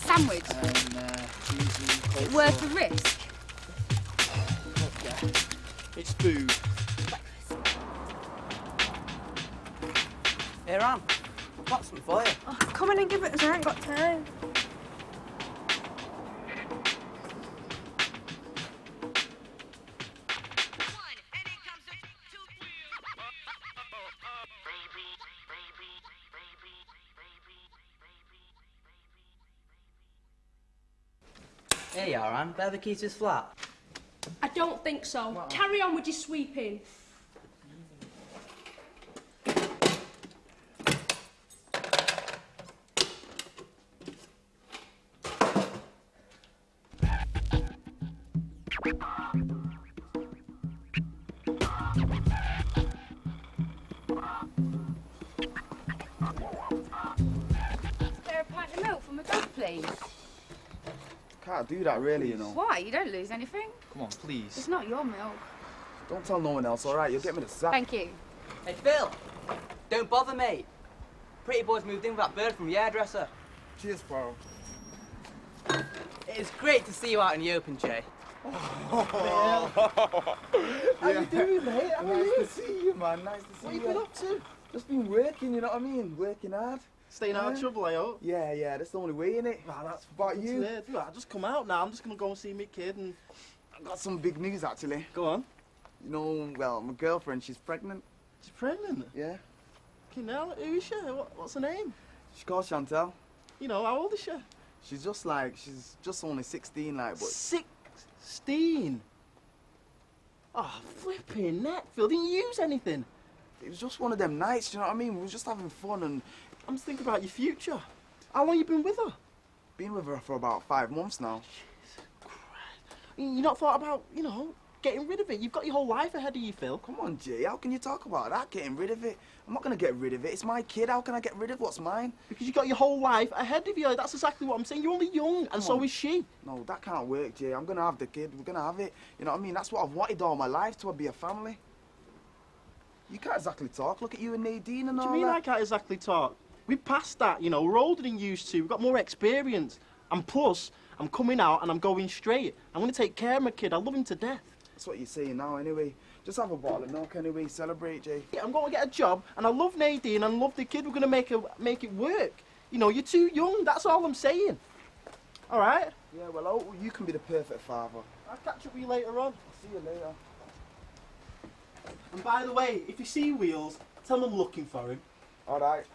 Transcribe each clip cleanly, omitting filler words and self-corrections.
sandwich. Cheesy, Is it worth the risk? yeah. It's food. Here, Anne. Got something for you. Oh, come in and give it us. I ain't got time. Here you are, Anne. Bear the keys to his flat. I don't think so. Well, carry on with your sweeping. Please. Can't do that, really, you know. Why? You don't lose anything. Come on, please. It's not your milk. Don't tell no one else, all right? You'll get me the sack. Thank you. Hey, Phil. Don't bother, mate. Pretty boy's moved in with that bird from the hairdresser. Cheers, bro. It's great to see you out in the open, Jay. How you doing, mate? Nice to see you, man. Nice to see you. What have you been up to? Just been working, you know what I mean? Working hard. Staying out of trouble, I hope. Yeah, that's the only way, innit? Nah, that's about you. I just come out now. I'm just gonna go and see my kid and... I've got some big news, actually. Go on. You know, well, my girlfriend, she's pregnant. She's pregnant? Yeah. Okay, now, who is she? What's her name? She's called Chantel. You know, how old is she? She's just only 16, like, but... 16? Oh, flipping neck, Phil. Didn't you use anything? It was just one of them nights, you know what I mean? We were just having fun and... I'm just thinking about your future. How long you been with her? Been with her for about 5 months now. Jesus Christ. You not thought about, you know, getting rid of it? You've got your whole life ahead of you, Phil. Come on, Jay. How can you talk about that, getting rid of it? I'm not going to get rid of it. It's my kid. How can I get rid of what's mine? Because you've got your whole life ahead of you. That's exactly what I'm saying. You're only young, and so is she. No, that can't work, Jay. I'm going to have the kid. We're going to have it. You know what I mean? That's what I've wanted all my life, to be a family. You can't exactly talk. Look at you and Nadine and all that. What do you mean I can't exactly talk? We're past that, you know. We're older than used to. We've got more experience. And plus, I'm coming out and I'm going straight. I'm going to take care of my kid. I love him to death. That's what you're saying now, anyway. Just have a bottle of milk anyway. Celebrate, Jay. Yeah, I'm going to get a job, and I love Nadine and I love the kid. We're going to make it work. You know, you're too young. That's all I'm saying. All right? Yeah, well, you can be the perfect father. I'll catch up with you later on. I'll see you later. And by the way, if you see Wheels, tell him I'm looking for him. All right.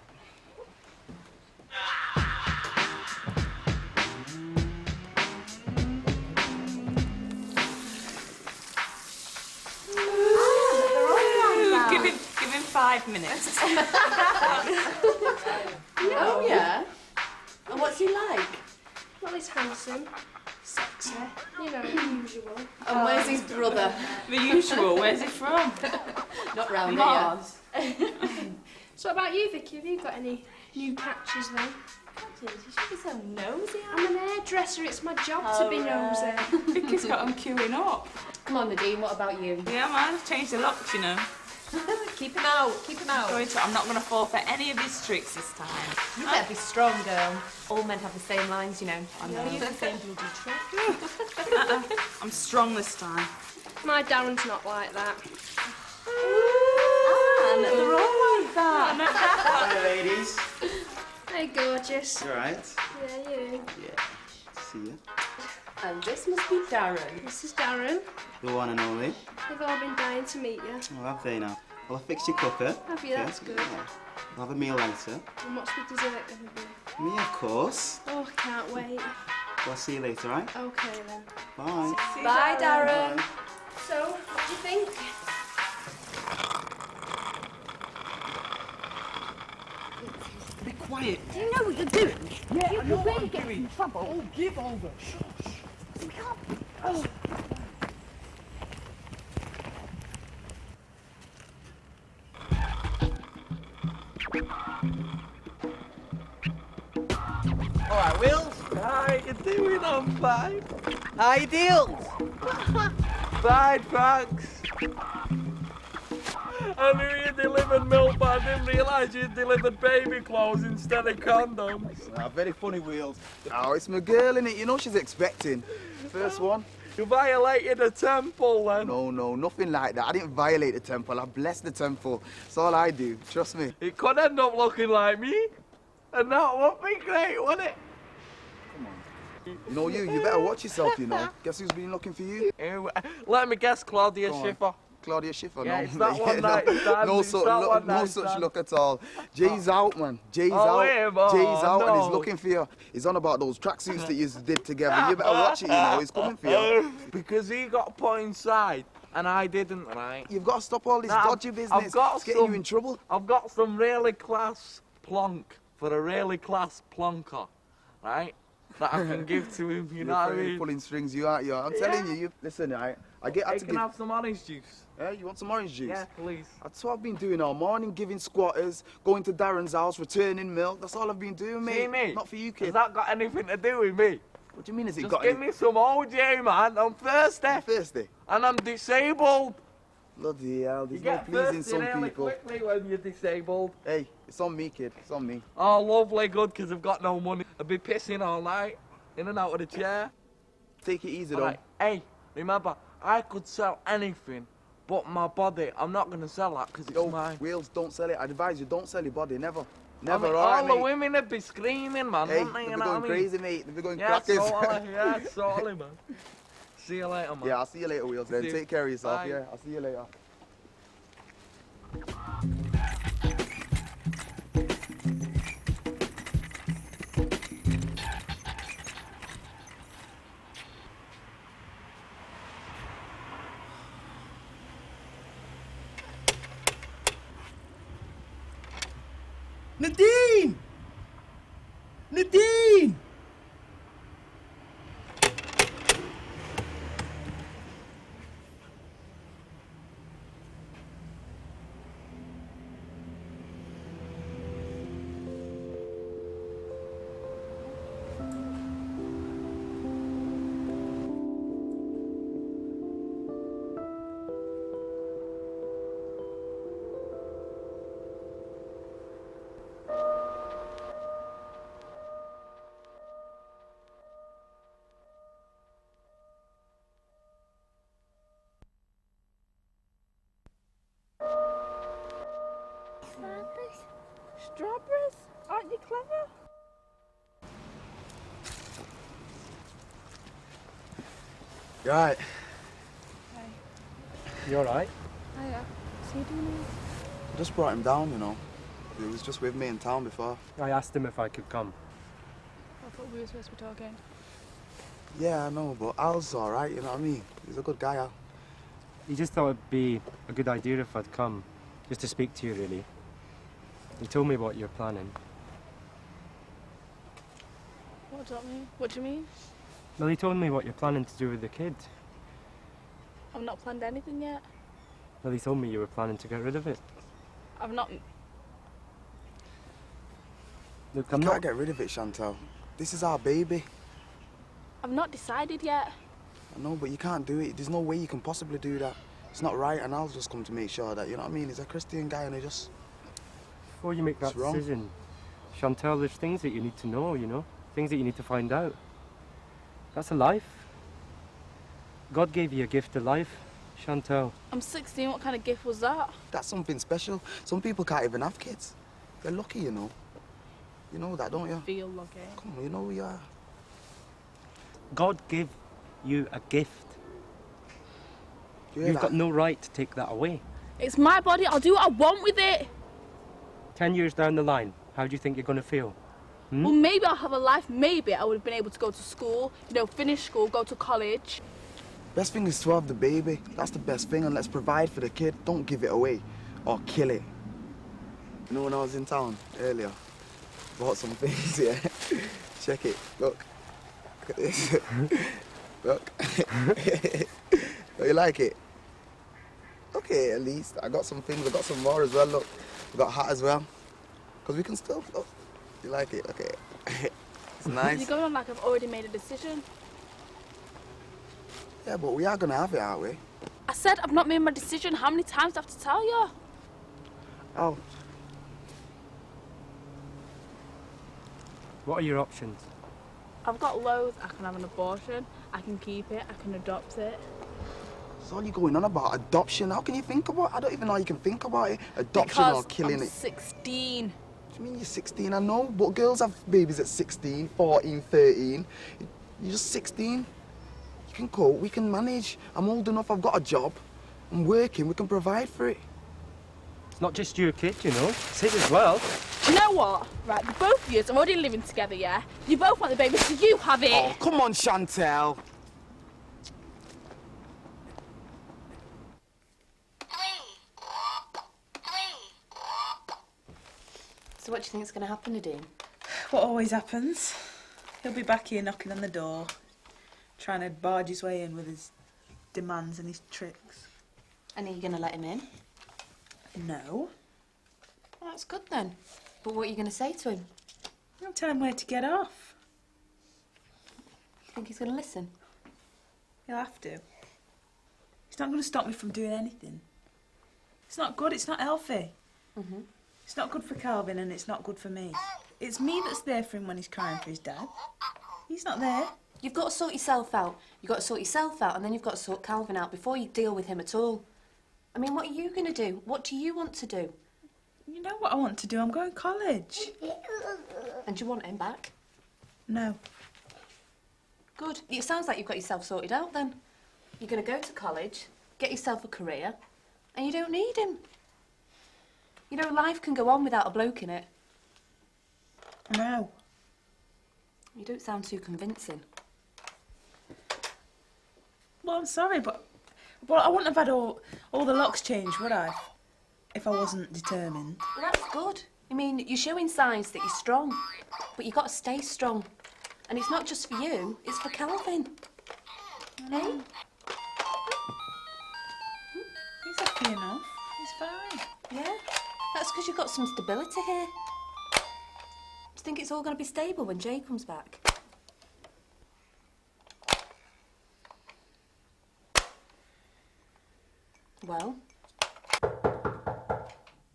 Give him 5 minutes. Oh, yeah? And what's he like? Well, he's handsome, sexy, you know, the usual. And where's his brother? The usual. Where's he from? Not round Mars. So about you, Vicky, have you got any new catches then? Catches? You should be so nosy. I'm an hairdresser, it's my job to be nosy. Vicky's got him queuing up. Come on, Nadine, what about you? Yeah, man, I've changed the locks, you know. Keep him out, keep him out. I'm not going to fall for any of his tricks this time. You better be strong, girl. All men have the same lines, you know. I know. You the same bloody trick. I'm strong this time. My Darren's not like that. And they're all like that. Hi, ladies. Hey, gorgeous. You alright? Yeah, you. Yeah. See you. And this must be Darren. This is Darren. The one and only. They've all been dying to meet you. Oh, have they now? Well, I fixed your cooker. Have you? That's good. Yeah. We'll have a meal later. And what's the dessert going to be? Me, of course. Oh, can't wait. Well, I'll see you later, right? Okay, then. Bye. Bye, Darren. Bye. So, what do you think? Be quiet. Do you know what you're doing? Yeah, You I know could what really I'm get doing. in trouble. Oh, give over. Shh. We can't... Oh. All right, Wills. How you doing? I'm fine. How you deals? Fine, thanks. I I knew you delivered milk, but I didn't realise you delivered baby clothes instead of condoms. Very funny, Wheels. Oh, it's my girl, innit? You know she's expecting. First one. You violated the temple then. No, nothing like that. I didn't violate the temple. I blessed the temple. That's all I do. Trust me. It could end up looking like me. And that would be great, wouldn't it? You know you better watch yourself, you know. Guess who's been looking for you? Let me guess, Claudia Go on. Schiffer. Claudia Schiffer, Yeah, no. it's that one no, night stand, no it's such that look, one no night such stand. look at all. Jay's out, man. Jay's Oh, out. him? Oh, Jay's out and he's no. looking for you. He's on about those tracksuits that you did together. You better watch it, you know. He's coming for you. Because he got put inside and I didn't, right? You've got to stop all this Nah, dodgy business. I've got It's getting you some- in trouble. I've got some really class plonk for a really class plonker, right? That I can give to him, you know what I mean? Pulling strings, you aren't you? I'm telling you, listen, I had He to can give. have some orange juice. You want some orange juice? Yeah, please. That's what I've been doing all morning, giving squatters, going to Darren's house, returning milk. That's all I've been doing, mate. See me? Not for you, Has kid. that got anything to do with me? What do you mean, has it Just got give me some OJ, man. I'm thirsty. thirsty? And I'm disabled. Bloody hell, You there's no get pleasing thirsty some really people. quickly when you're disabled. Hey, it's on me, kid. It's on me. Oh, lovely, good, because I've got no money. I'll be pissing all night, in and out of the chair. Take it easy, All though. right, hey, remember, I could sell anything, but my body, I'm not going to sell that because it's Yo, mine. Wheels, don't sell it. I advise you, don't sell your body. Never. I Never, mean, all right, all the mate? women would be screaming, man, Hey, wouldn't they? they'll You be know going what I mean? crazy, mate. They'll be going Yeah, crackers. totally, man. See you later, man. Yeah, I'll see you later, Wheels, then. See you. Take care of yourself, Bye. yeah? I'll see you later. Nadine! Nadine! Strawberries? Aren't you clever? You alright? You alright? Hiya. So you doing it? I just brought him down, you know. He was just with me in town before. I asked him if I could come. I thought we were supposed to be talking. Yeah, I know, but Al's alright, you know what I mean? He's a good guy, Al. He just thought it'd be a good idea if I'd come, just to speak to you, really. He told me what you're planning. What does that mean? What do you mean? Well, he told me what you're planning to do with the kid. I've not planned anything yet. Well, he told me you were planning to get rid of it. I've not... Look, You I'm can't not... get rid of it, Chantal. This is our baby. I've not decided yet. I know, but you can't do it. There's no way you can possibly do that. It's not right, and I'll just come to make sure that, you know what I mean? He's a Christian guy, and he just... Before you make that It's wrong. decision, Chantal, there's things that you need to know, you know? Things that you need to find out. That's a life. God gave you a gift of life, Chantal. I'm 16. What kind of gift was that? That's something special. Some people can't even have kids. They're lucky, you know. You know that, don't you? Feel lucky. Come on, you know who you are. God gave you a gift. Do you hear You've that? got no right to take that away. It's my body. I'll do what I want with it. 10 years down the line, how do you think you're going to feel? Well, maybe I'll have a life. Maybe I would have been able to go to school, you know, finish school, go to college. Best thing is to have the baby. That's the best thing, and let's provide for the kid. Don't give it away or kill it. You know, when I was in town earlier, bought some things, yeah? Check it. Look. Look at this. Look. Don't you like it? Okay, at least. I got some things. I got some more as well. Look. I got a hat as well. Because we can still... Look. You like it? Okay. It's nice. You're going on like I've already made a decision. Yeah, but we are going to have it, aren't we? I said I've not made my decision. How many times do I have to tell you? Oh, What are your options? I've got loads. I can have an abortion, I can keep it, I can adopt it. so all you going on about adoption? How can you think about it? I don't even know how you can think about it. Adoption Because or killing I'm it. 16. What do you mean you're 16? I know, but girls have babies at 16, 14, 13. You're just 16. You can cope, we can manage. I'm old enough, I've got a job. I'm working, we can provide for it. It's not just your kid, you know. It's his as well. Do you know what? Right, the both of you are already living together, yeah? You both want the baby, so you have it. Oh, come on, Chantel. So what do you think is going to happen, Nadine? What always happens? He'll be back here knocking on the door, trying to barge his way in with his demands and his tricks. And are you going to let him in? No. Well, that's good then. But what are you going to say to him? I'll tell him where to get off. You think he's going to listen? He'll have to. He's not going to stop me from doing anything. It's not good, it's not healthy. It's not good for Calvin and it's not good for me. It's me that's there for him when he's crying for his dad. He's not there. You've got to sort yourself out. You've got to sort yourself out and then you've got to sort Calvin out before you deal with him at all. I mean, what are you going to do? What do you want to do? You know what I want to do? I'm going to college. And do you want him back? No. Good. It sounds like you've got yourself sorted out then. You're going to go to college, get yourself a career, and you don't need him. You know, life can go on without a bloke in it. No. You don't sound too convincing. Well, I'm sorry, but I wouldn't have had all the locks changed, would I? If I wasn't determined. Well, that's good. I mean, you're showing signs that you're strong, but you've got to stay strong. And it's not just for you, it's for Calvin. Hey? He's happy enough. He's fine. Yeah? That's because you've got some stability here. Do you think it's all going to be stable when Jay comes back? Well?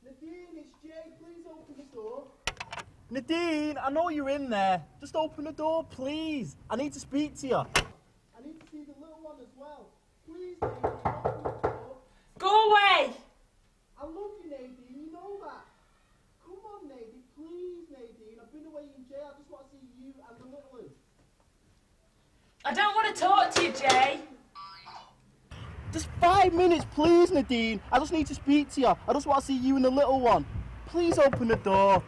Nadine, it's Jay. Please open the door. Nadine, I know you're in there. Just open the door, please. I need to speak to you. I need to see the little one as well. Please, Nadine, open the door. Go away! I love you, Nadine. You know that. Come on, Nadine. Please, Nadine. I've been away in jail. I just want to see you and the little one. I don't want to talk to you, Jay. Just 5 minutes, please, Nadine. I just need to speak to you. I just want to see you and the little one. Please open the door.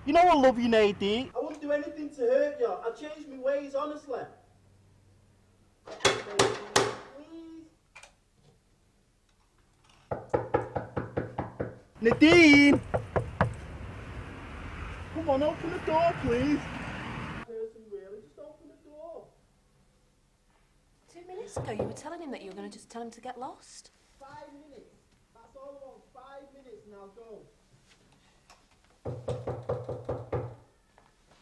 You know I love you, Nadine. I wouldn't do anything to hurt you. I changed my ways, honestly. Nadine! Come on, open the door, please. Person, really, just open the door. 2 minutes ago, you were telling him that you were going to just tell him to get lost. 5 minutes. That's all I want. 5 minutes and I'll go.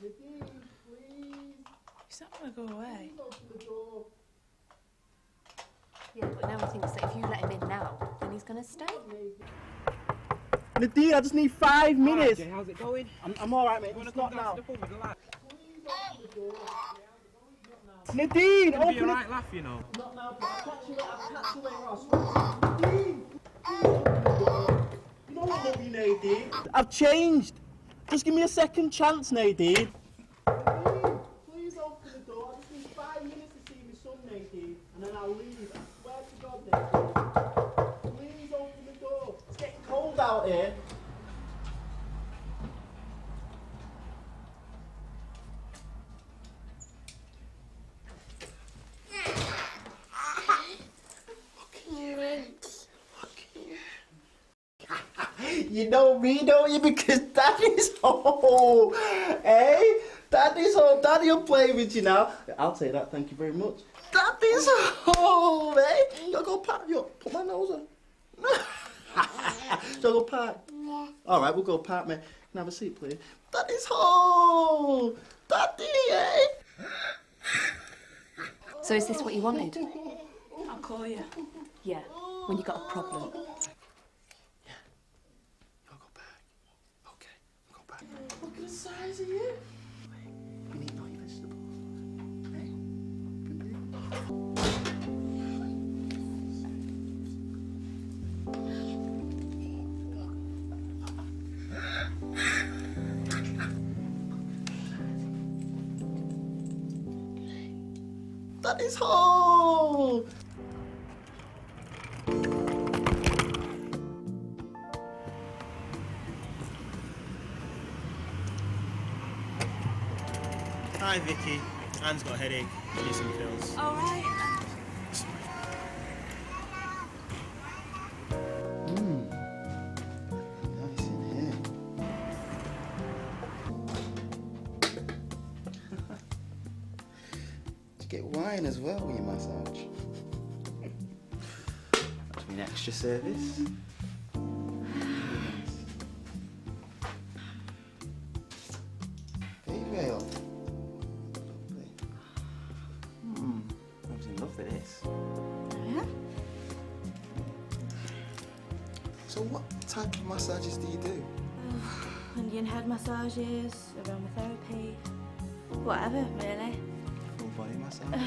Nadine, please. He's not going to go away. Please open the door. Yeah, but now he thinks that if you let him in now, then he's going to stay. Nadine, I just need 5 minutes. Jay, how's it going? I'm all right, mate. You want Just to not come down now. to the pub with a laugh? Nadine, It'll be open a it. right laugh, you know. Not now, but I'll catch you later. I'll catch you later. I swear. Nadine, please open the door. You know I love you, Nadine. I've changed. Just give me a second chance, Nadine. Nadine, please open the door. I just need 5 minutes to see my son, Nadine, and then I'll leave. I swear to God, Nadine. Please open the door. It's getting cold out here. You know me, don't you? Because Daddy's home. Hey, Daddy's home. Daddy will play with you now. I'll take that. Thank you very much. Daddy's home, eh? Shall I go park you up? Put my nose on. Shall I go park? Yeah. All right, we'll go park, mate. Can I have a seat, please? Daddy's home. Daddy, eh? So is this what you wanted? I'll call you. Yeah, when you got a problem. You'll go back. That is hole! Hi, Vicky. Anne's got a headache. Need some pills. All right. Nice in here. Did you get wine as well with your massage? That's an extra service. Baby ale. Lovely. I was in love with this. Yeah? So what type of massages do you do? Indian head massages, aromatherapy, whatever, really. Full body massage?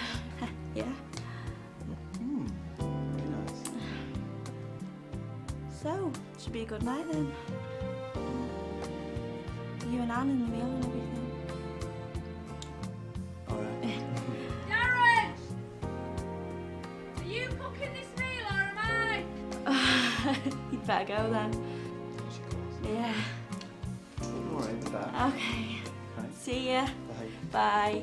Yeah. Very nice. So, should be a good night then. You and Anne and the meal and everything. Alright. Darren! Are you cooking this meal or am I? You'd better go then. Yeah. Don't worry about that. Okay. Right. See ya. Bye. Bye.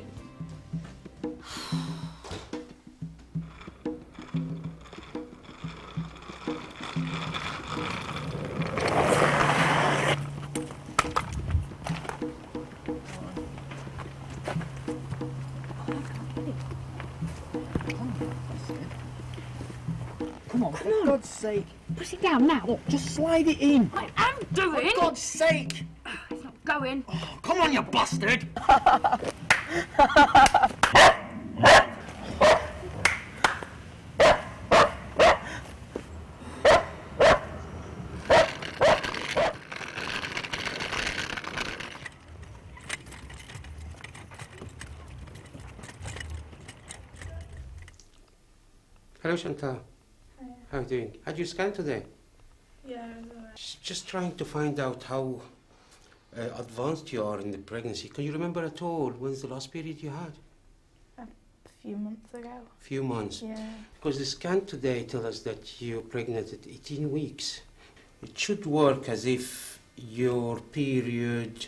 Come on, for God's sake. Push it down now. Look, just slide it in. I am doing. For God's sake. It's not going. Oh, come on, you bastard. Hello, Chantal. How are you doing? Had you scan today? Yeah, it's alright. Just trying to find out how advanced you are in the pregnancy. Can you remember at all when's the last period you had? A few months ago. Few months. Yeah. Because the scan today tells us that you're pregnant at 18 weeks. It should work as if your period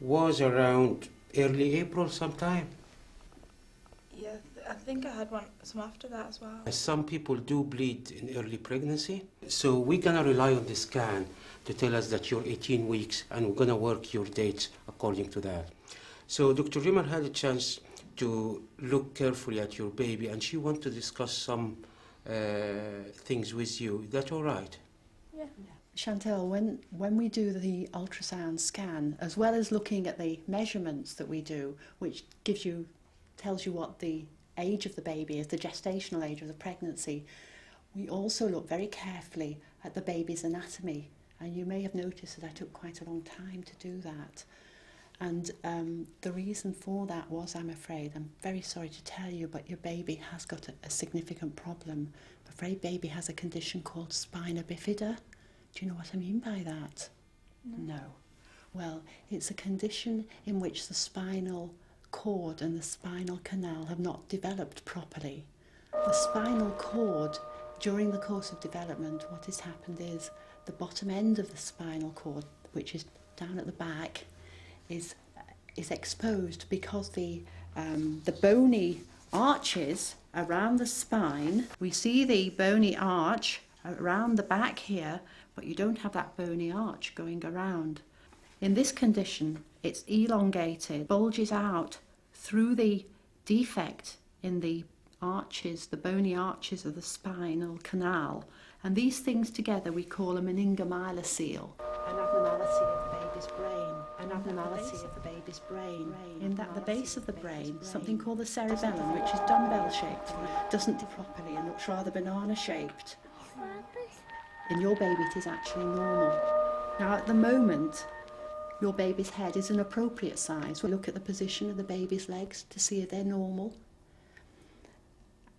was around early April sometime. Yeah, I think I had some after that as well. Some people do bleed in early pregnancy, so we're gonna rely on the scan to tell us that you're 18 weeks, and we're gonna work your dates according to that. So Dr. Rimmer had a chance to look carefully at your baby, and she wants to discuss some things with you. Is that all right? Yeah. Chantal, when we do the ultrasound scan, as well as looking at the measurements that we do, which tells you what the age of the baby is, the gestational age of the pregnancy, we also look very carefully at the baby's anatomy. And you may have noticed that I took quite a long time to do that. And the reason for that was, I'm afraid, I'm very sorry to tell you, but your baby has got a significant problem. I'm afraid baby has a condition called spina bifida. Do you know what I mean by that? No. Well, it's a condition in which the spinal cord and the spinal canal have not developed properly. The spinal cord, during the course of development, what has happened is the bottom end of the spinal cord, which is down at the back, is exposed because the bony arches around the spine, we see the bony arch around the back here, but you don't have that bony arch going around. In this condition, it's elongated, bulges out through the defect in the arches, the bony arches of the spinal canal, and these things together we call a meningomyelocele. An abnormality of the baby's brain. An abnormality of the baby's brain. In that the base of the brain, something called the cerebellum, which is dumbbell-shaped, doesn't do properly and looks rather banana-shaped. In your baby, it is actually normal. Now, at the moment, your baby's head is an appropriate size. We look at the position of the baby's legs to see if they're normal.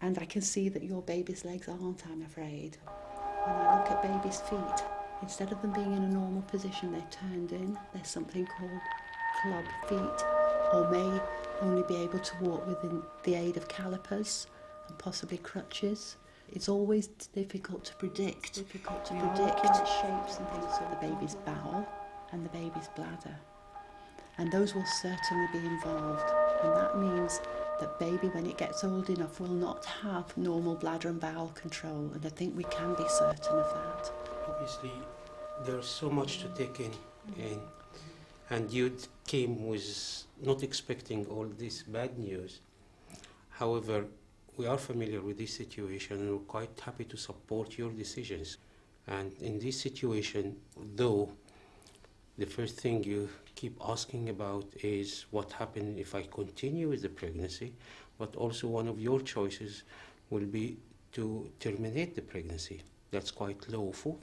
And I can see that your baby's legs aren't, I'm afraid. When I look at baby's feet, instead of them being in a normal position, they're turned in. There's something called club feet, or only be able to walk with the aid of calipers and possibly crutches. It's always difficult to predict shapes and things, so the baby's bowel and the baby's bladder. And those will certainly be involved. And that means that baby, when it gets old enough, will not have normal bladder and bowel control. And I think we can be certain of that. Obviously, there's so much to take in. And you came with not expecting all this bad news. However, we are familiar with this situation and we're quite happy to support your decisions. And in this situation, though, the first thing you keep asking about is what happens if I continue with the pregnancy, but also one of your choices will be to terminate the pregnancy. That's quite lawful,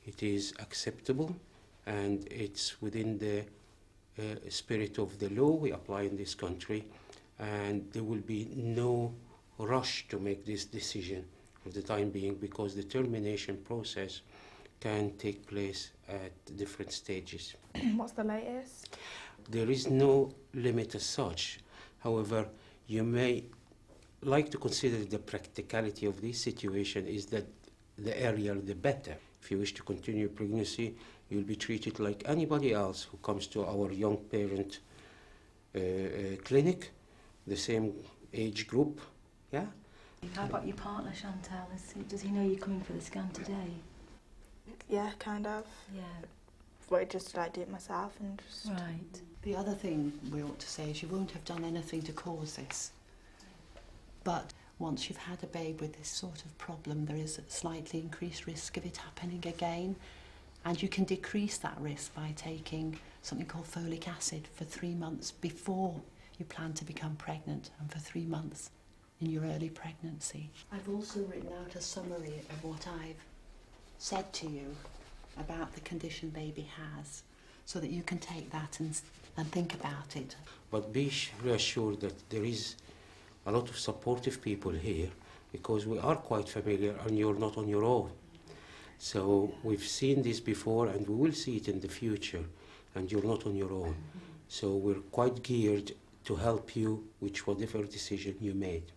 it is acceptable, and it's within the spirit of the law we apply in this country, and there will be no rush to make this decision for the time being, because the termination process can take place at different stages. What's the latest? There is no limit as such. However, you may like to consider the practicality of this situation is that the earlier the better. If you wish to continue pregnancy, you'll be treated like anybody else who comes to our young parent clinic, the same age group, yeah? How about your partner, Chantal? Does he know you're coming for the scan today? Yeah, kind of. Yeah. But just like do it myself and just... Right. The other thing we ought to say is you won't have done anything to cause this. But once you've had a babe with this sort of problem, there is a slightly increased risk of it happening again. And you can decrease that risk by taking something called folic acid for 3 months before you plan to become pregnant and for 3 months in your early pregnancy. I've also written out a summary of what I've said to you about the condition baby has, so that you can take that and think about it. But be reassured that there is a lot of supportive people here, because we are quite familiar and you're not on your own. So we've seen this before and we will see it in the future, and you're not on your own. So we're quite geared to help you with whatever decision you made.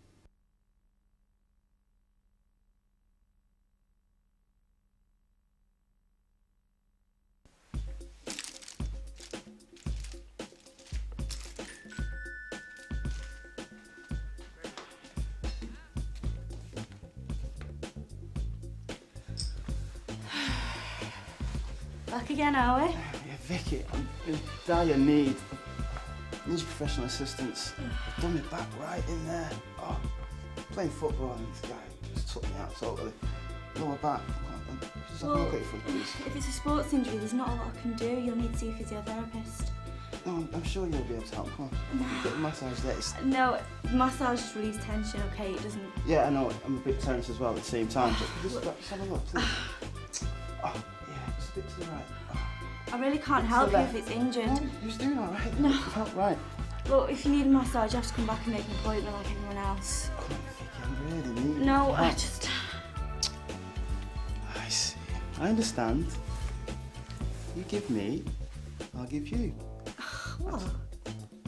Back again, are we? Yeah, Vicky, I'm in dire need. Needs professional assistance. I've done my back right in there. Oh, playing football and this guy just took me out totally. Lower back. Just have a look at your foot, please. If it's a sports injury, there's not a lot I can do. You'll need to see a physiotherapist. No, I'm sure you'll be able to help. Come on. Get a massage there. No, massage just release tension, okay? It doesn't... Yeah, I know. I'm a bit tense as well at the same time. Just have a look, please. Oh, yeah, just a bit to the right. I really can't help you if it's injured. No, you're doing all right. No. Help right. Look, if you need a massage, you have to come back and make an appointment like everyone else. Come on, Vicky, I'm really needing No, help. I just... I see. I understand. You give me, I'll give you. What?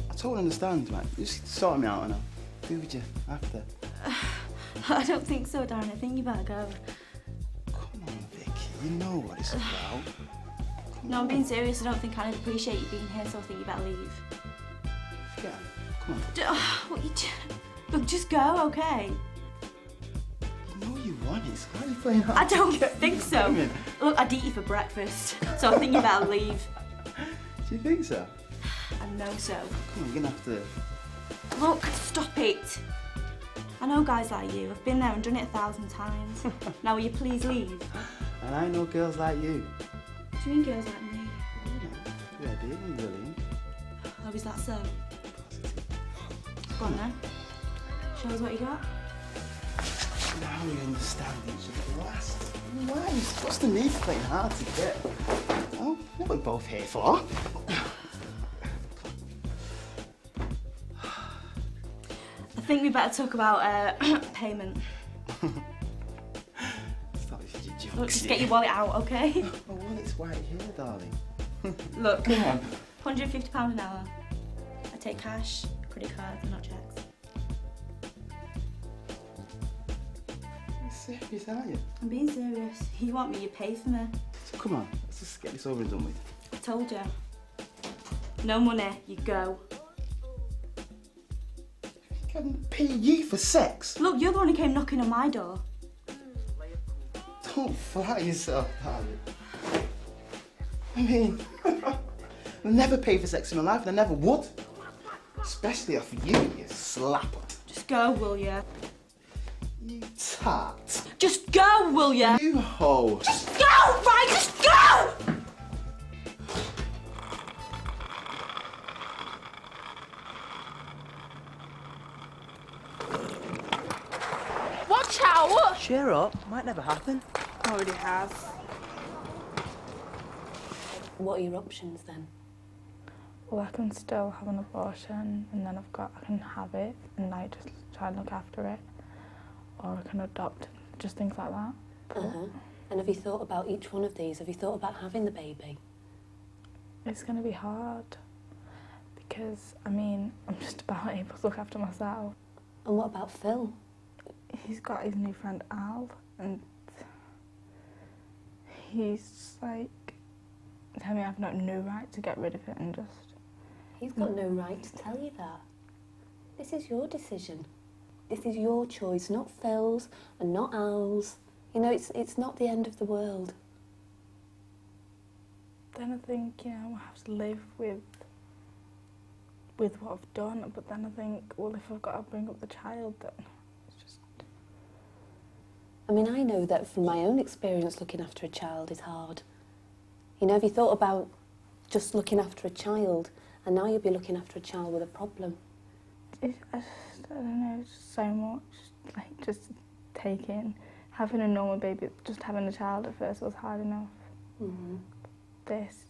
I totally understand, right? Just sort me out and I'll be with you after. I don't think so, Darren. I think you better go. Come on, Vicky. You know what it's about. No, I'm being serious. I don't think I'd appreciate you being here, so I think you better leave. Yeah, come on. What you Look, just go, okay? You know you want it. So why are you playing hard? I don't think so. Look, I'd eat you for breakfast, so I think you better leave. Do you think so? I know so. Come on, you're gonna have to... Look, stop it. I know guys like you. I've been there and done it 1,000 times. Now will you please leave? And I know girls like you. Do you mean girls like me? Yeah, dear, you're brilliant. Oh, is that so? Go on then. Show us what you got. Now we understand each other at last. Why? What's the need for playing hard to get? Oh, what we're both here for. I think we better talk about payment. Stop if you're joking. Look, just get your wallet out, okay? My wallet's right here, darling. Look, Come on. £150 an hour. I take cash, credit cards, they're not checks. You're serious, aren't you? I'm being serious. You want me, you pay for me. So come on, let's just get this over and done with. I told you. No money, you go. Can pay you for sex? Look, you're the one who came knocking on my door. Don't flatter yourself, darling. I mean, I'll never pay for sex in my life, and I never would. Especially off you, you slapper. Just go, will ya? You tart. Just go, will ya? You hoe. Just go, right? Just go! Watch out! Cheer up. Might never happen. Already has. What are your options then? Well, I can still have an abortion, and then I can have it and like just try and look after it, or I can adopt, just things like that. And have you thought about each one of these? Have you thought about having the baby? It's going to be hard because, I mean, I'm just about able to look after myself. And what about Phil? He's got his new friend Al, and he's just like telling me I've no right to get rid of it and just... He's got no right to tell you that. This is your decision. This is your choice, not Phil's and not Al's. You know, it's not the end of the world. Then I think, you know, I have to live with what I've done, but then I think, well, if I've got to bring up the child, then it's just... I mean, I know that from my own experience, looking after a child is hard. You know, have you thought about just looking after a child, and now you'll be looking after a child with a problem? I don't know, it's just so much, like, just taking, having a normal baby, just having a child at first was hard enough. This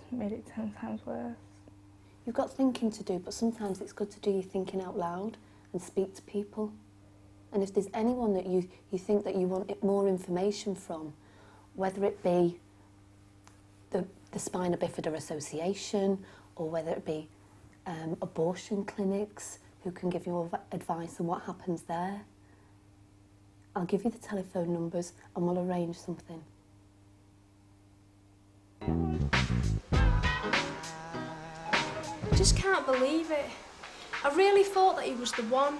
made it 10 times worse. You've got thinking to do, but sometimes it's good to do your thinking out loud and speak to people. And if there's anyone that you think that you want more information from, whether it be the Spina Bifida Association, or whether it be abortion clinics who can give you advice on what happens there, I'll give you the telephone numbers and we'll arrange something. I just can't believe it. I really thought that he was the one.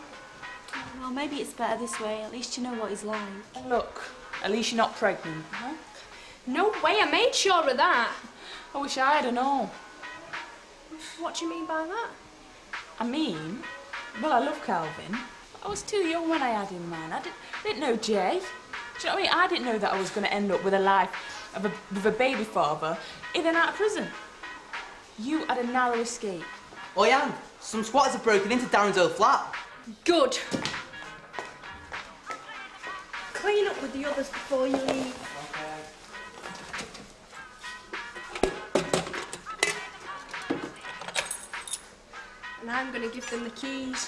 Well, maybe it's better this way. At least you know what he's like. Look, at least you're not pregnant. Huh? No way, I made sure of that. I wish I had known. What do you mean by that? I mean, well, I love Calvin. I was too young when I had him, man. I didn't know Jay. Do you know what I mean? I didn't know that I was going to end up with a life with a baby father in and out of prison. You had a narrow escape. Oh, Jan, some squatters have broken into Darren's old flat. Good. Clean up with the others before you leave. And I'm going to give them the keys.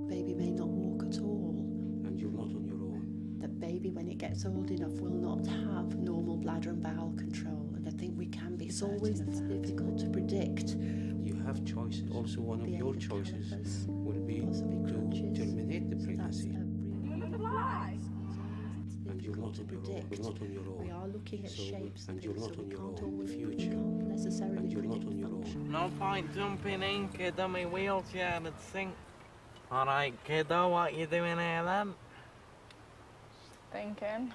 Baby may not walk at all. And you're not on your own. That baby, when it gets old enough, will not have normal bladder and bowel control. And I think we can be certain always of that. Difficult to predict. You have choices. Also, one of your choices will be to terminate the pregnancy. And you're not on your own. We're not on your own. We are looking at shapes and you're not on your own in the we future. can't necessarily And you're not predict on your own. function. No point jumping in, kiddo, my wheelchair would sink. All right, kiddo, what you doing here then? Thinking.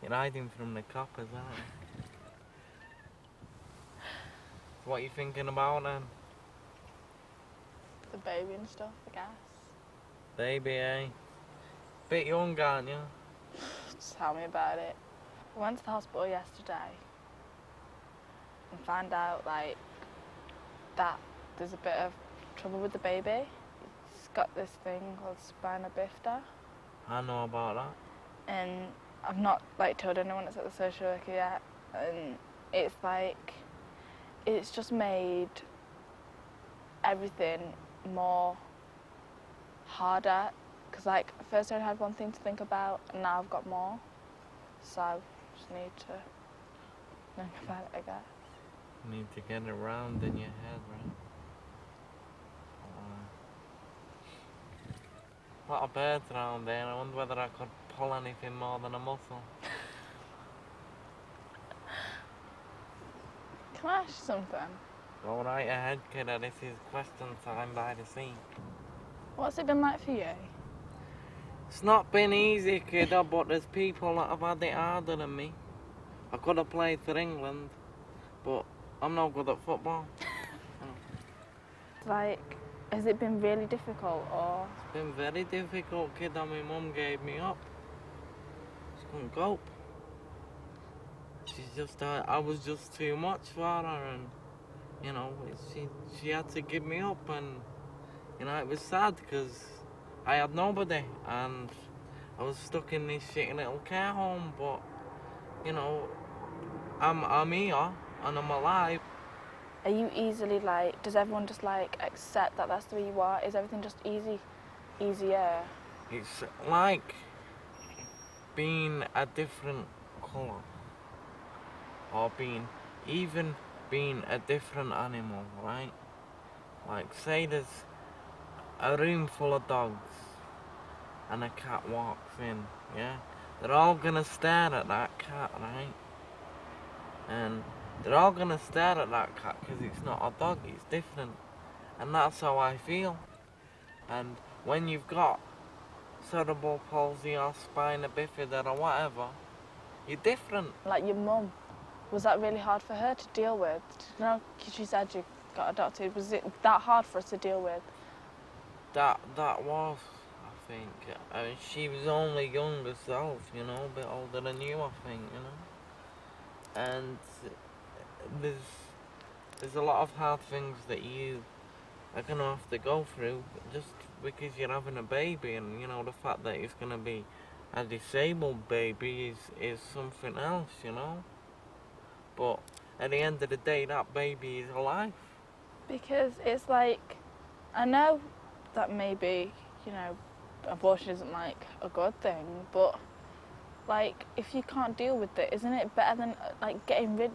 You're hiding from the coppers, aren't you? What are you thinking about then? The baby and stuff, I guess. Baby, eh? Bit young, aren't you? Just tell me about it. I went to the hospital yesterday and found out, like, that there's a bit of trouble with the baby. It's got this thing called Spina Bifida. I know about that. And I've not, like, told anyone that's at the social worker yet. And it's like, it's just made everything more harder Because like first I only had one thing to think about, and now I've got more. So I just need to think about it, I guess. You need to get it round in your head, right? A lot of birds around there. I wonder whether I could pull anything more than a mussel. Can I ask you something? Go right ahead, kiddo. This is question time by the sea. What's it been like for you? It's not been easy, kiddo, but there's people that have had it harder than me. I could have played for England, but I'm no good at football. Like, has it been really difficult, or? It's been very difficult, kiddo. My mum gave me up. She couldn't cope. She's just, I was just too much for her, and, you know, she had to give me up, and, you know, it was sad because I had nobody, and I was stuck in this shitty little care home, but, you know, I'm here, and I'm alive. Are you easily like, does everyone just like accept that that's the way you are? Is everything just easier? It's like being a different colour, or even being a different animal, right? Like say there's a room full of dogs and a cat walks in, yeah? They're all gonna stare at that cat, right? And they're all gonna stare at that cat because it's not a dog, it's different. And that's how I feel. And when you've got cerebral palsy or spina bifida or whatever, you're different. Like your mum, was that really hard for her to deal with? You know, she said you got adopted. Was it that hard for us to deal with? That was, I think. I mean, she was only young herself, you know, a bit older than you, I think, you know. And there's a lot of hard things that you are going to have to go through just because you're having a baby, and you know the fact that it's going to be a disabled baby is something else, you know. But at the end of the day, that baby is alive. Because it's like, I know that maybe, you know, abortion isn't like a good thing, but like if you can't deal with it, isn't it better than like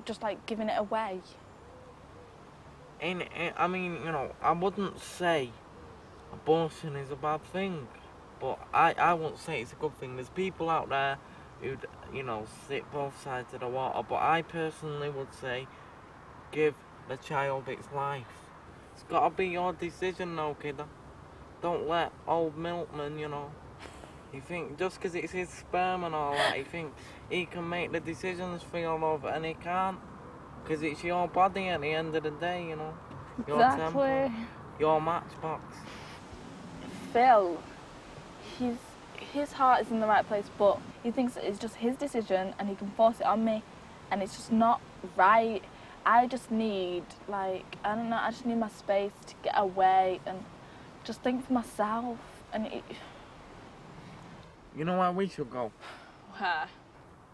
just like giving it away? I mean, you know, I wouldn't say abortion is a bad thing, but I won't say it's a good thing. There's people out there who'd, you know, sit both sides of the water, but I personally would say give the child its life. It's got to be your decision though, kiddo. Don't let old Milkman, you know, you think just because it's his sperm and all that, you think he can make the decisions for your love, and he can't. Because it's your body at the end of the day, you know. Your temple, your matchbox. Phil, his heart is in the right place, but he thinks that it's just his decision and he can force it on me, and it's just not right. I just need, like, I don't know, I just need my space to get away and just think for myself. And you know where we should go? Where?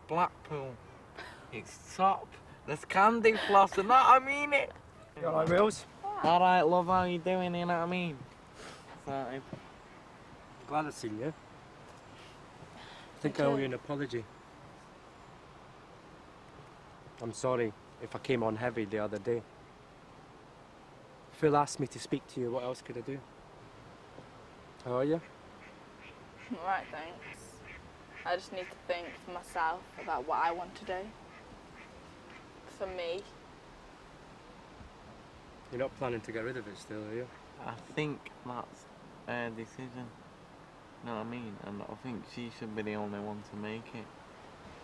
Blackpool. It's top. There's candy floss and that, I mean it. You alright, Wills? Alright, love, how you doing, you know what I mean? Sorry. Glad I've seen you. I think I owe you an apology. I'm sorry if I came on heavy the other day. Phil asked me to speak to you, what else could I do? How are you? Right, thanks. I just need to think for myself about what I want to do. For me. You're not planning to get rid of it still, are you? I think that's her decision. You know what I mean? And I think she should be the only one to make it.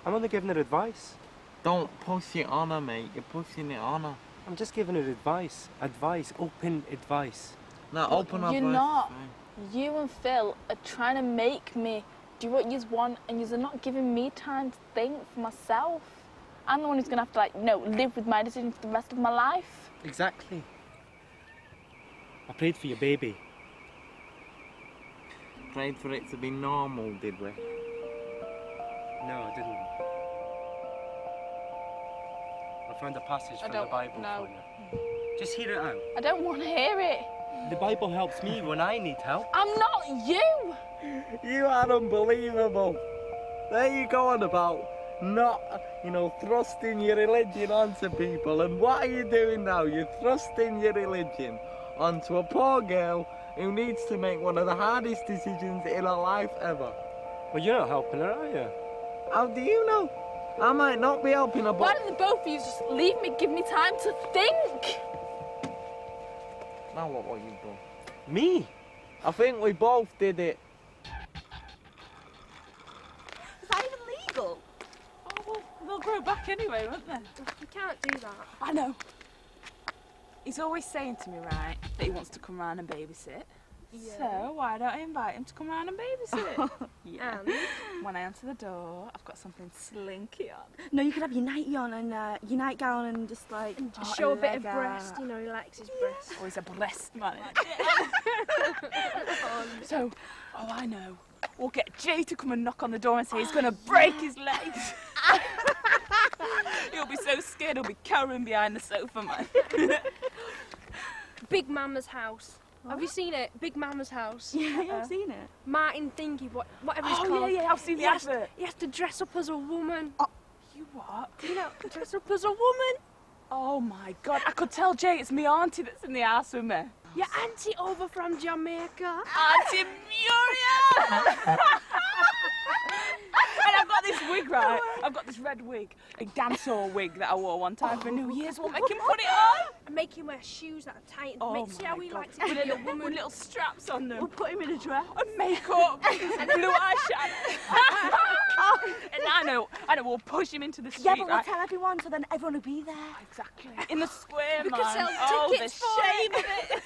I'm only giving her advice. Don't push it on her, mate. You're pushing it on her. I'm just giving her advice. Advice. Open advice. No, open advice. You're not. You and Phil are trying to make me do what you want, and you're not giving me time to think for myself. I'm the one who's going to have to, like, you know, live with my decisions for the rest of my life. Exactly. I prayed for your baby. Prayed for it to be normal, did we? No, I didn't. I found a passage from the Bible for you. Just hear it out. I don't want to hear it. The Bible helps me when I need help. I'm not you. You are unbelievable. There you go on about not, thrusting your religion onto people. And what are you doing now? You're thrusting your religion onto a poor girl who needs to make one of the hardest decisions in her life ever. Well, you're not helping her, are you? How do you know? I might not be helping her, but... Why don't the both of you just leave me, give me time to think? Now what you've done? Me? I think we both did it. Is that even legal? Oh, well, they'll grow back anyway, won't they? You can't do that. I know. He's always saying to me, right, that he wants to come round and babysit. Yeah. So why don't I invite him to come round and babysit? Yeah. When I answer the door, I've got something slinky on. No, you could have your nightie on and your nightgown and just like... Just show a bit of breast, you know, he likes his breast. Oh, he's a breast man. So, I know. We'll get Jay to come and knock on the door and say he's going to break his legs. He'll be so scared he'll be cowering behind the sofa, man. Big Mama's house. Have you seen it? Big Mama's house. Yeah, I've seen it. Martin Thingy, whatever he's Oh, called. yeah, I've seen the advert. He has to dress up as a woman. Oh, you what? You know, dress up as a woman. Oh, my God. I could tell Jay it's me auntie that's in the house with me. Your auntie over from Jamaica. Auntie Muriel! And I've got this wig, right? I've got this red wig, a dancehall wig that I wore one time for New Year's. We'll make him put it on. Make him wear shoes that are tight. Oh, See how he God. likes it to be a woman. With little straps on them. We'll put him in a dress. And makeup. And blue eyeshadow. And I know, we'll push him into the street, Yeah, but we'll right? tell everyone, so then everyone will be there. Exactly. In the square, We man. could sell Oh, the tickets for shame of it.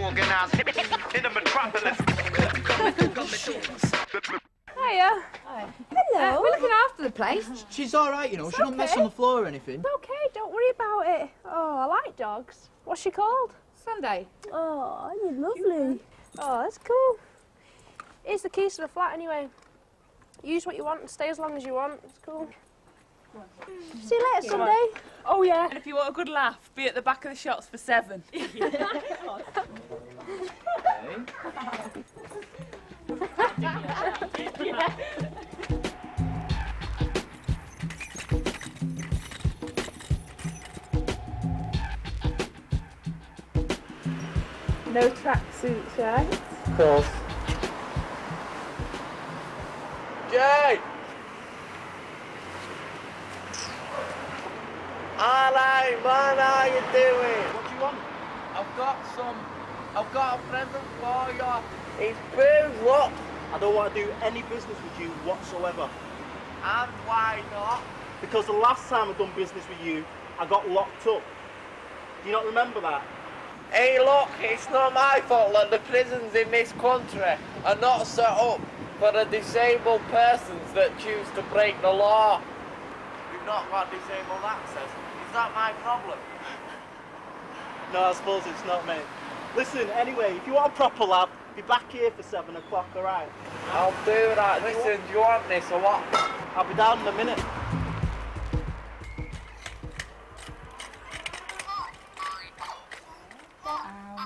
Organised in the metropolis. Hiya. Hi. Hello. We're looking after the place. She's all right, you know. She don't mess on the floor or anything. It's okay, don't worry about it. Oh, I like dogs. What's she called? Sunday. Oh, you're lovely. Oh, that's cool. Here's the keys to the flat anyway. Use what you want and stay as long as you want. It's cool. See you later, Sunday. Oh, yeah. And if you want a good laugh, be at the back of the shots for 7. No tracksuits, right? Of course. Jay! Alright, man, how you doing? What do you want? I've got a present for you. It's booze, look. I don't want to do any business with you whatsoever. And why not? Because the last time I done business with you, I got locked up. Do you not remember that? Hey, look, it's not my fault that the prisons in this country are not set up for the disabled persons that choose to break the law. We've not got disabled access. Is that my problem? No, I suppose it's not, mate. Listen, anyway, if you want a proper lab, be back here for 7 o'clock, all right? I'll do that. Listen, do you want this or what? I'll be down in a minute.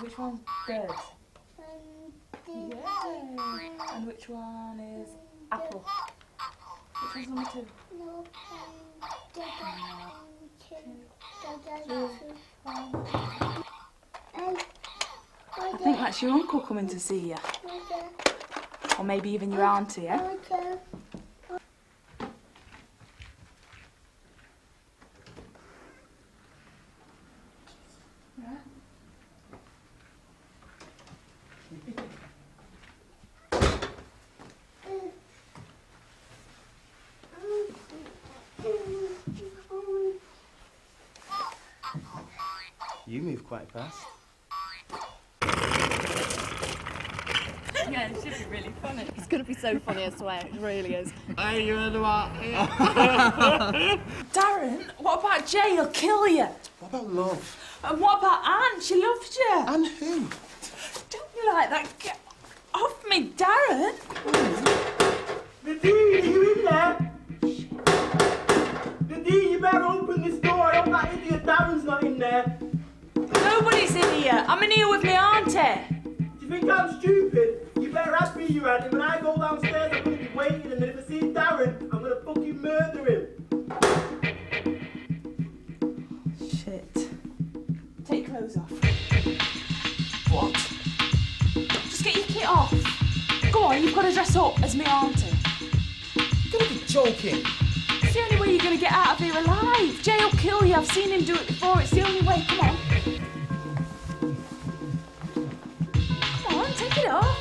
Which one's bird? Yeah. And which one is apple? Which one's number 2? I think that's your uncle coming to see you. Or maybe even your auntie, yeah? You move quite fast. Yeah, it should be really funny. It's going to be so funny, I swear. It really is. Hey, you heard about Darren, what about Jay? He'll kill you. What about love? And what about Anne? She loves you. And who? Don't be like that. Get off me, Darren. Nadine, are you in there? Nadine, you better open this Auntie! Do you think I'm stupid? You better ask me, you Andy. When I go downstairs, I'm going to be waiting, and then if I see Darren, I'm going to fucking murder him. Shit. Take your clothes off. What? Just get your kit off. Go on, you've got to dress up as me auntie. You're going to be joking. It's the only way you're going to get out of here alive. Jay will kill you. I've seen him do it before. It's the only way. Come on. Come on, take it off.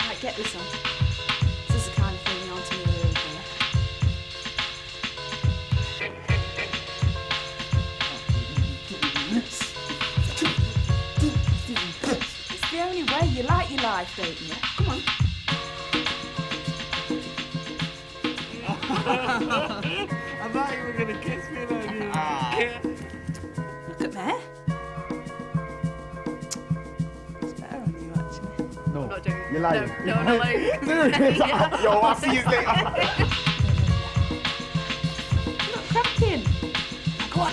Right, get this on. This is the kind of thing the auntie will really do. It's the only way. You like your life, don't you? Come on. I thought you were going to kiss me then. Look at me. It's better on you, actually. No, Not doing it. you're lying. No, no, like. Yo, I'll see you later. You're not cracking. Go on.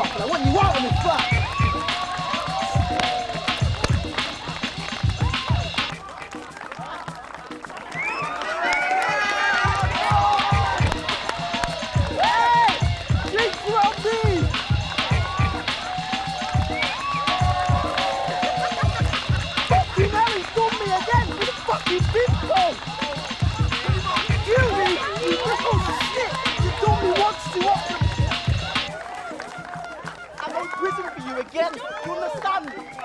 I want you out of the flat.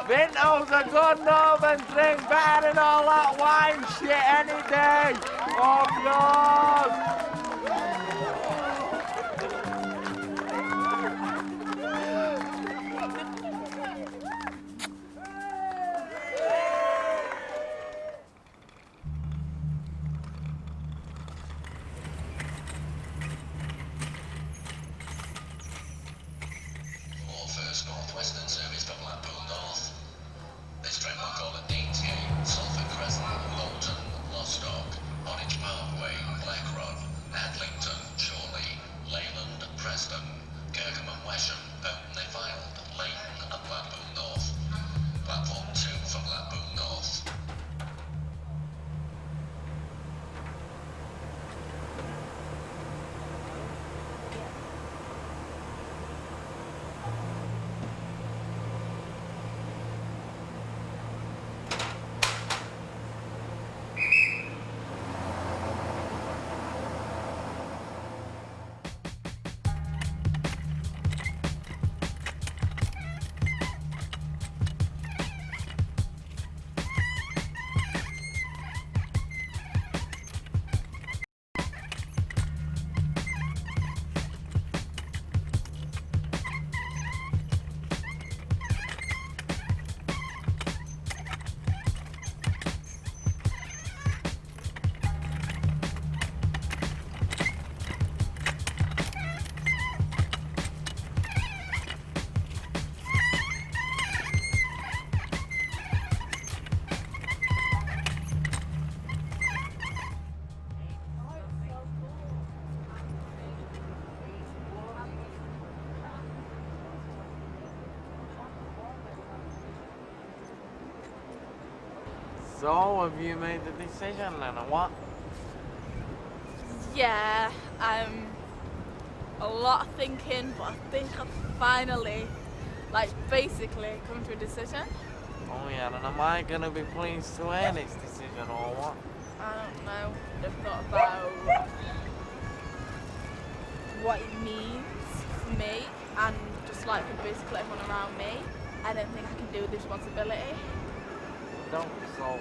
Vinto's a good northern drink, better than all that wine shit any day. Oh God! First Northwestern service to Blackpool North. This train will call at Deansgate, Salford Crescent, Bolton, Lostock, Orange Parkway, Black Rod. So, have you made the decision then, or what? Yeah, a lot of thinking, but I think I've finally, like, basically come to a decision. Oh yeah, and am I gonna be pleased to hear this decision, or what? I don't know. I've thought about what it means for me and just like for basically everyone around me. I don't think I can do the responsibility. Don't. So,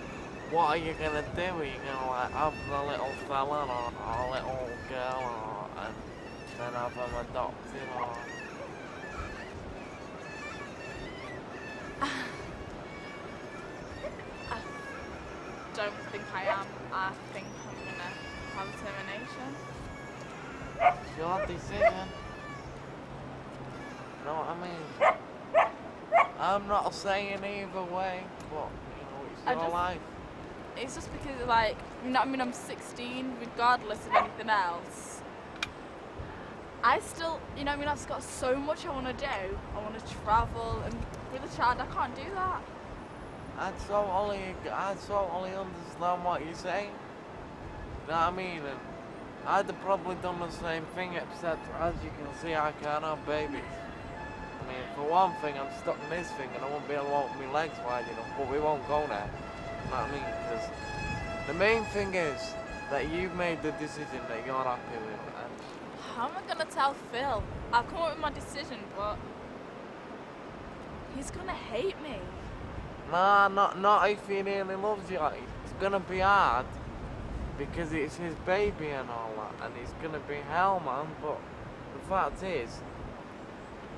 what are you gonna do? Are you gonna like have the little fella or a little girl, and then have him adopted, or? I don't think I am. I think I'm gonna have a termination. It's your decision. You know what I mean? I'm not saying either way, but you know, it's your life. It's just because, like, you know what I mean, I'm 16, regardless of anything else. I still, you know what I mean, I've got so much I want to do. I want to travel, and with a child, I can't do that. I totally understand what you're saying. You know what I mean? And I'd have probably done the same thing, except as you can see, I can't have babies. I mean, for one thing, I'm stuck in this thing, and I won't be able to open my legs wide enough, but we won't go there. You know what I mean? Because the main thing is that you've made the decision that you're happy with. And how am I gonna tell Phil? I've come up with my decision, but he's gonna hate me. nah, not if he really loves you. Like, it's gonna be hard because it's his baby and all that, and it's gonna be hell, man. But the fact is,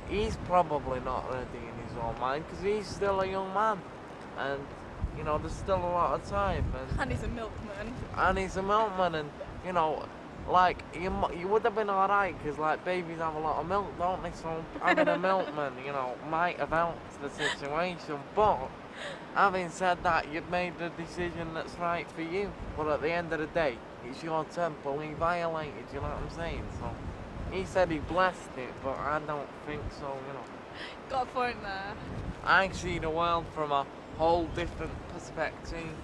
he's probably not ready in his own mind because he's still a young man, and you know, there's still a lot of time. And he's a milkman. And he's a milkman, and you know, like you would have been alright because like babies have a lot of milk, don't they? So having a milkman, you know, might have helped the situation. But having said that, you've made the decision that's right for you. But at the end of the day, it's your temple he violated. You know what I'm saying? So he said he blessed it, but I don't think so. You know. Got a point there. I see the world from a whole different perspective.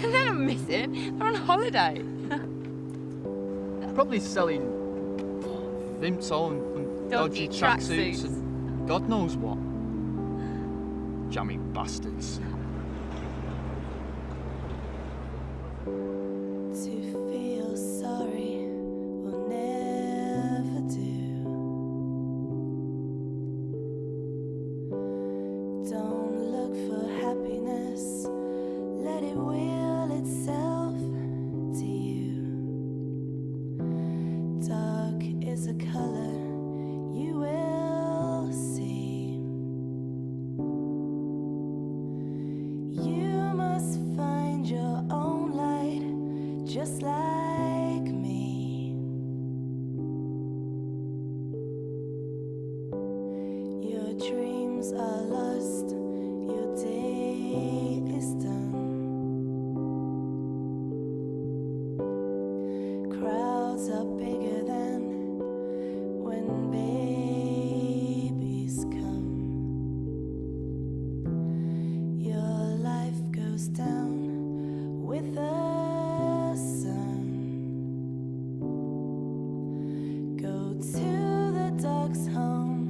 They're not missing. They're on holiday. Probably selling Vimto and dodgy tracksuits and God knows what. Jammy bastards. To feel sorry will never do. Don't look for happiness, let it will itself to you. Dark is a color you will see. You must find your own light, just like me. Your dreams are lost, your day is done. Crowds are bigger than when babies come. Your life goes down with the sun. Go to the dog's home,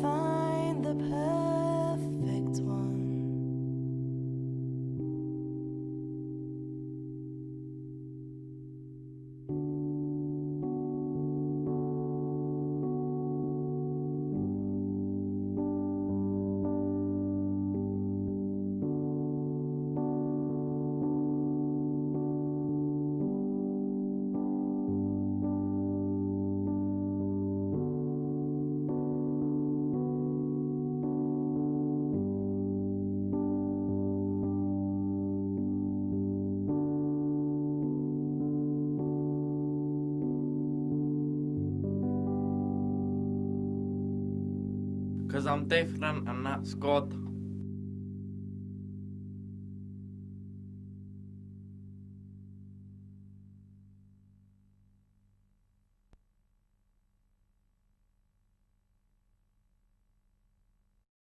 find the perfect one. 'Cause I'm different and that's good.